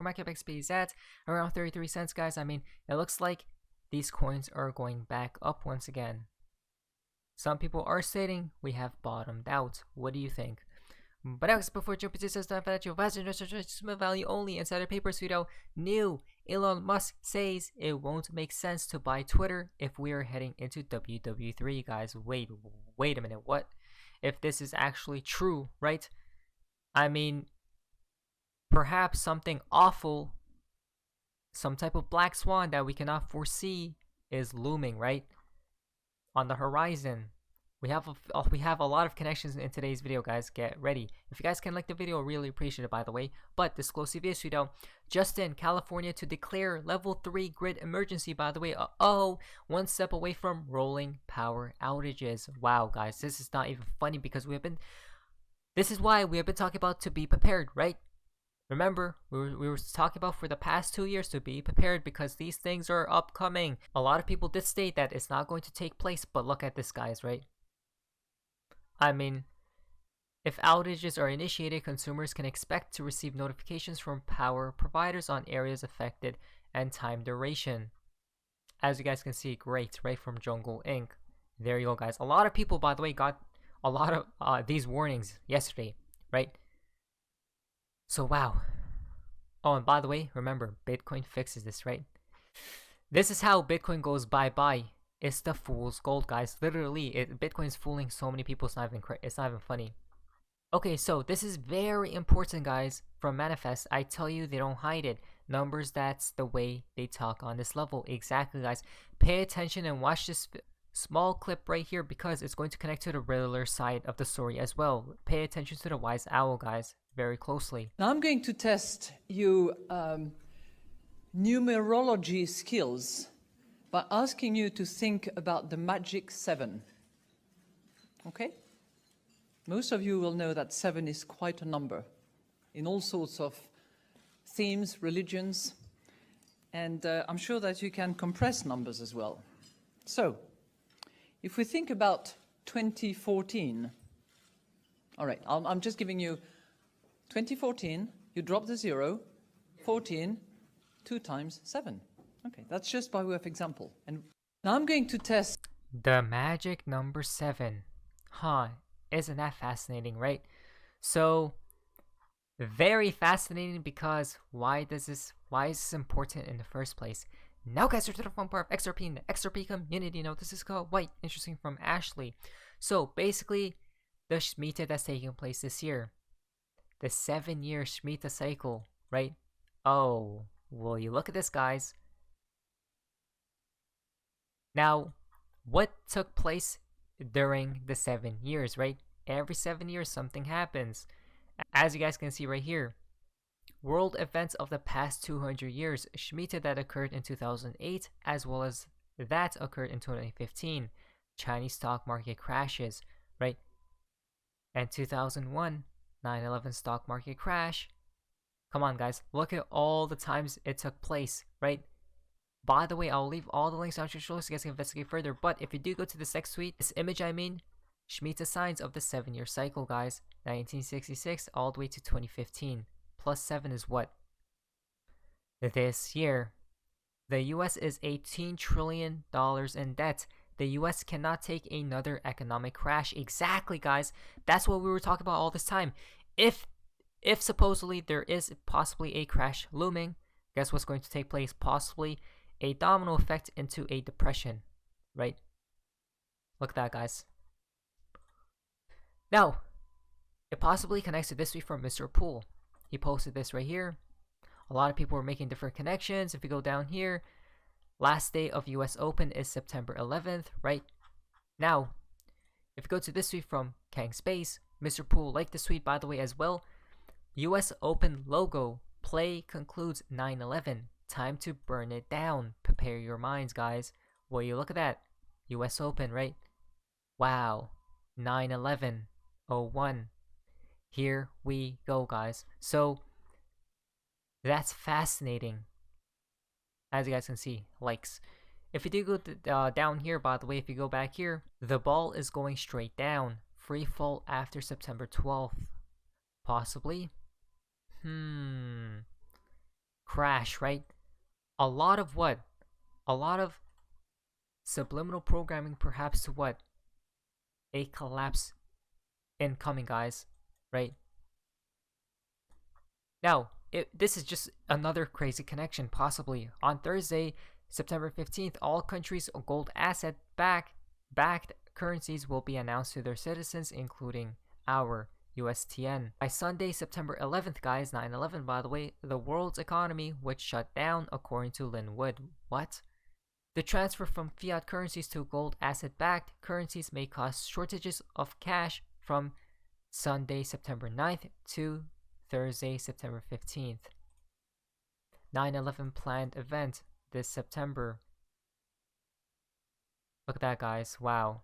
market XP is at around 33 cents, guys. I mean, it looks like these coins are going back up once again. Some people are stating we have bottomed out. What do you think? But anyways, before jumping to this financial value only insider papers video, new Elon Musk says it won't make sense to buy Twitter if we are heading into WW3, guys. Wait a minute, what? If this is actually true, right? I mean, perhaps something awful, some type of black swan that we cannot foresee is looming, right? On the horizon. We have a lot of connections in today's video, guys. Get ready. If you guys can like the video, really appreciate it, by the way. But disclosive issue though, just in California to declare level 3 grid emergency, by the way. One step away from rolling power outages. Wow, guys, this is not even funny because this is why we have been talking about to be prepared, right? Remember, we were talking about for the past 2 years to be prepared because these things are upcoming. A lot of people did state that it's not going to take place, but look at this, guys, right? I mean, if outages are initiated, consumers can expect to receive notifications from power providers on areas affected and time duration. As you guys can see, great, right from Jungle Inc. There you go, guys. A lot of people, by the way, got a lot of these warnings yesterday, right? So, wow. Oh, and by the way, remember, Bitcoin fixes this, right? This is how Bitcoin goes bye-bye. It's the fool's gold, guys. Literally, Bitcoin's fooling so many people. It's not even funny. Okay, so this is very important, guys. From Manifest, I tell you, they don't hide it. Numbers, that's the way they talk on this level. Exactly, guys. Pay attention and watch this small clip right here because it's going to connect to the Riddler side of the story as well. Pay attention to the Wise Owl, guys, very closely. Now I'm going to test you numerology skills by asking you to think about the magic 7. Okay? Most of you will know that 7 is quite a number in all sorts of themes, religions, and I'm sure that you can compress numbers as well. So, if we think about 2014, all right, I'm just giving you 2014, you drop the 0, 14, 2 times 7. Okay, that's just by way of example. And now I'm going to test the magic number 7. Huh, isn't that fascinating, right? So, very fascinating because why is this important in the first place? Now guys, we're to the fun part of XRP and the XRP community. Now this is called White, interesting from Ashley. So basically, the Shemitah that's taking place this year. The 7-year Shemitah cycle, right? Oh, well, you look at this, guys. Now, what took place during the 7 years, right? Every 7 years, something happens. As you guys can see right here, world events of the past 200 years, Shemitah that occurred in 2008, as well as that occurred in 2015. Chinese stock market crashes, right? And 2001, 9/11 stock market crash. Come on, guys, look at all the times it took place, right? By the way, I'll leave all the links down below so you guys can investigate further. But if you do go to this next tweet, this image I mean, Shemitah signs of the 7-year cycle, guys. 1966 all the way to 2015. Plus 7 is what? This year, the US is $18 trillion in debt. The US cannot take another economic crash. Exactly, guys. That's what we were talking about all this time. If supposedly there is possibly a crash looming, guess what's going to take place? Possibly a domino effect into a depression, right? Look at that, guys. Now, it possibly connects to this tweet from Mr. Poole. He posted this right here. A lot of people were making different connections. If you go down here, last day of US Open is September 11th, right? Now, if you go to this tweet from Kang Space, Mr. Poole liked this tweet, by the way, as well. US Open logo, play concludes 9/11. Time to burn it down. Prepare your minds, guys. Well, you look at that. US Open, right? Wow. 9/11/01. Here we go, guys. So, that's fascinating. As you guys can see, likes. If you do go down here, by the way, if you go back here, the ball is going straight down. Free fall after September 12th. Possibly? crash, right? A lot of what? A lot of subliminal programming, perhaps, to what? A collapse incoming, guys, right? Now, this is just another crazy connection, possibly. On Thursday, September 15th, all countries' gold asset-backed currencies will be announced to their citizens, including our USTN. By Sunday, September 11th, guys, 9/11, by the way, the world's economy would shut down, according to Linwood. What? The transfer from fiat currencies to gold asset-backed currencies may cause shortages of cash from Sunday, September 9th to Thursday, September 15th. 9/11 planned event this September. Look at that, guys. Wow.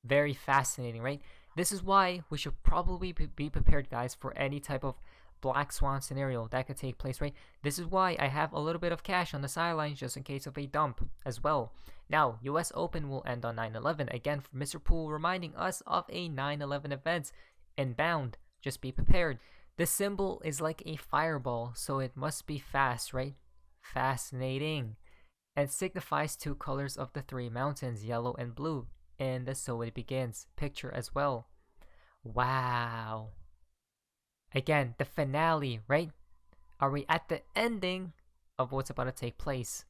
Very fascinating, right? This is why we should probably be prepared, guys, for any type of black swan scenario that could take place, right? This is why I have a little bit of cash on the sidelines just in case of a dump as well. Now, US Open will end on 9/11. Again, Mr. Poole reminding us of a 9/11 event inbound. Just be prepared. The symbol is like a fireball, so it must be fast, right? Fascinating. And signifies two colors of the three mountains, yellow and blue, in the So It Begins picture as well. Wow. Again, the finale, right? Are we at the ending of what's about to take place?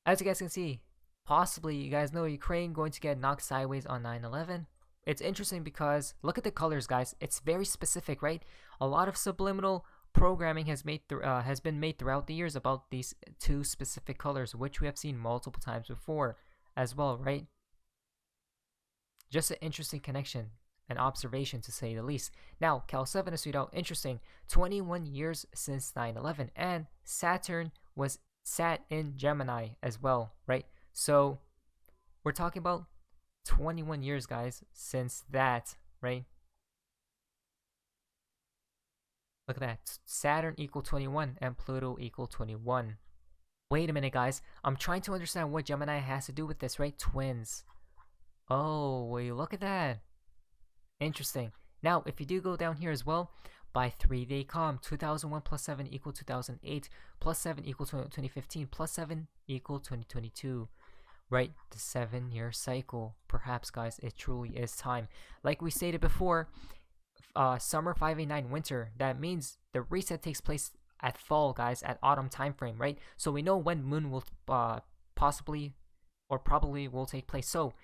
As you guys can see, possibly, you guys know Ukraine going to get knocked sideways on 9/11. It's interesting because look at the colors, guys. It's very specific, right? A lot of subliminal programming has been made throughout the years about these two specific colors, which we have seen multiple times before as well, right? Just an interesting connection and observation, to say the least. Now, Cal 7 is out. Interesting. 21 years since 9/11, and Saturn was sat in Gemini as well, right? So we're talking about 21 years, guys, since that, right? Look at that. Saturn equal 21 and Pluto equal 21. Wait a minute, guys. I'm trying to understand what Gemini has to do with this, right? Twins. Oh, wait, look at that. Interesting. Now, if you do go down here as well, by 3-day calm, 2001 plus 7 equal 2008, plus 7 equal 2015, plus 7 equal 2022. Right? The 7-year cycle. Perhaps, guys, it truly is time. Like we stated before, summer 589 winter. That means the reset takes place at fall, guys, at autumn time frame, right? So we know when moon will possibly or probably will take place. So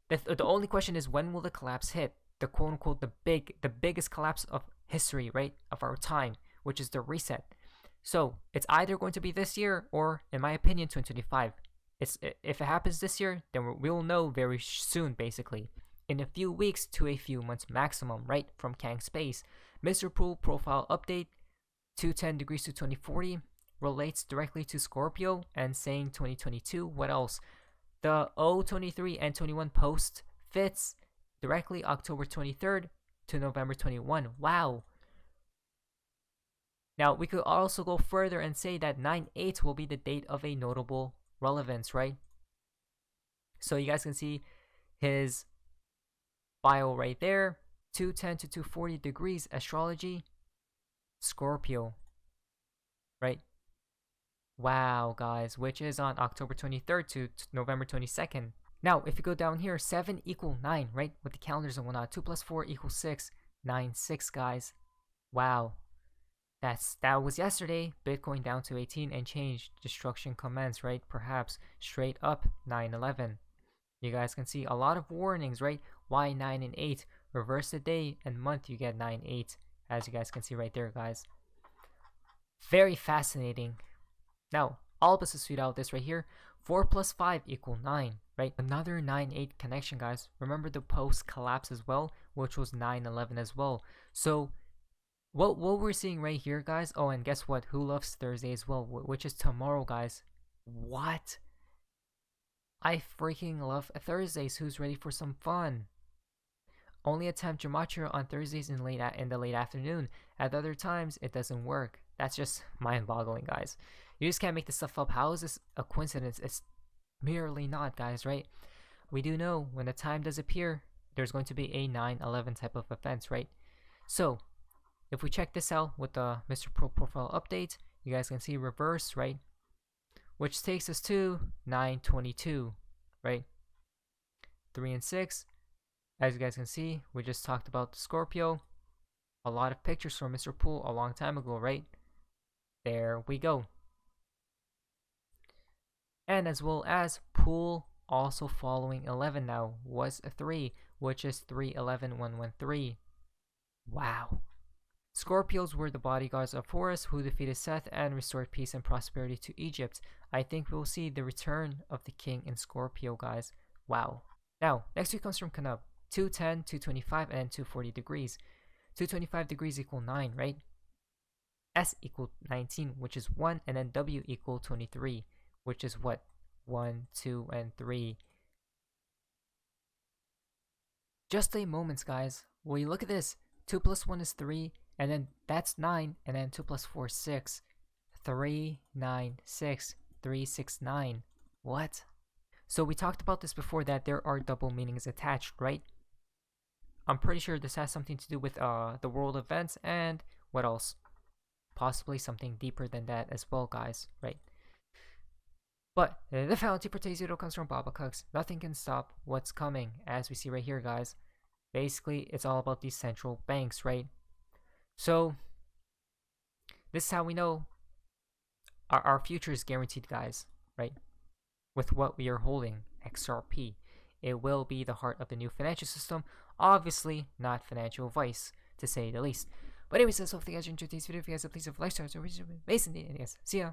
the only question is, when will the collapse hit? The quote unquote the biggest collapse of history, right? Of our time, which is the reset. So it's either going to be this year or, in my opinion, 2025. If it happens this year, then we'll know very soon, basically. In a few weeks to a few months maximum, right? From Kang Space. Mr. Poole profile update, 210 degrees to 2040, relates directly to Scorpio and saying 2022. What else? The 023 and 21 post fits directly October 23rd to November 21. Wow. Now, we could also go further and say that 9/8 will be the date of a notable relevance, right? So you guys can see his bio right there. 210 to 240 degrees astrology, Scorpio, right? Wow, guys, which is on October 23rd to November 22nd. Now, if you go down here, 7 equal 9, right? With the calendars and whatnot. 2 plus 4 equals 6. 9, 6, guys. Wow. That was yesterday. Bitcoin down to 18 and change. Destruction commence, right? Perhaps straight up 9/11. You guys can see a lot of warnings, right? Why 9 and 8? Reverse the day and month, you get 9/8. As you guys can see right there, guys. Very fascinating. Now, Albus has tweeted out this right here. 4 plus 5 equal 9, right? Another 9/8 connection, guys. Remember the post collapse as well, which was 9/11 as well. So what we're seeing right here, guys. Oh, and guess what? Who loves Thursday as well, which is tomorrow, guys. What? I freaking love Thursdays. Who's ready for some fun? Only attempt gematria on Thursdays in the late afternoon. At other times, it doesn't work. That's just mind-boggling, guys. You just can't make this stuff up. How is this a coincidence? It's merely not, guys, right? We do know when the time does appear, there's going to be a 9/11 type of event, right? So, if we check this out with the Mr. Pro profile update, you guys can see reverse, right? Which takes us to 922, right? 3 and 6. As you guys can see, we just talked about the Scorpio. A lot of pictures from Mr. Poole a long time ago, right? There we go. And as well as Poole also following 11 now was a 3, which is 311113. Wow. Scorpios were the bodyguards of Horus who defeated Seth and restored peace and prosperity to Egypt. I think we'll see the return of the king in Scorpio, guys. Wow. Now, next week comes from Kanab. 210, 225, and then 240 degrees. 225 degrees equal 9, right? S equal 19, which is 1, and then W equal 23, which is what? 1, 2, and 3. Just a moment, guys. Well, you look at this. 2 plus 1 is 3, and then that's 9, and then 2 plus 4 is 6. 3, 9, 6, 3, 6, 9. What? So we talked about this before, that there are double meanings attached, right? I'm pretty sure this has something to do with the world events, and what else? Possibly something deeper than that as well, guys, right? But the fallacy for today's video comes from Baba Cooks. Nothing can stop what's coming, as we see right here, guys. Basically, it's all about these central banks, right? So this is how we know our future is guaranteed, guys, right? With what we are holding, XRP. It will be the heart of the new financial system. Obviously, not financial advice, to say the least. But anyways, that's all for you guys enjoyed today's video. If you guys have please have liked, subscribe, based on the ideas. See ya.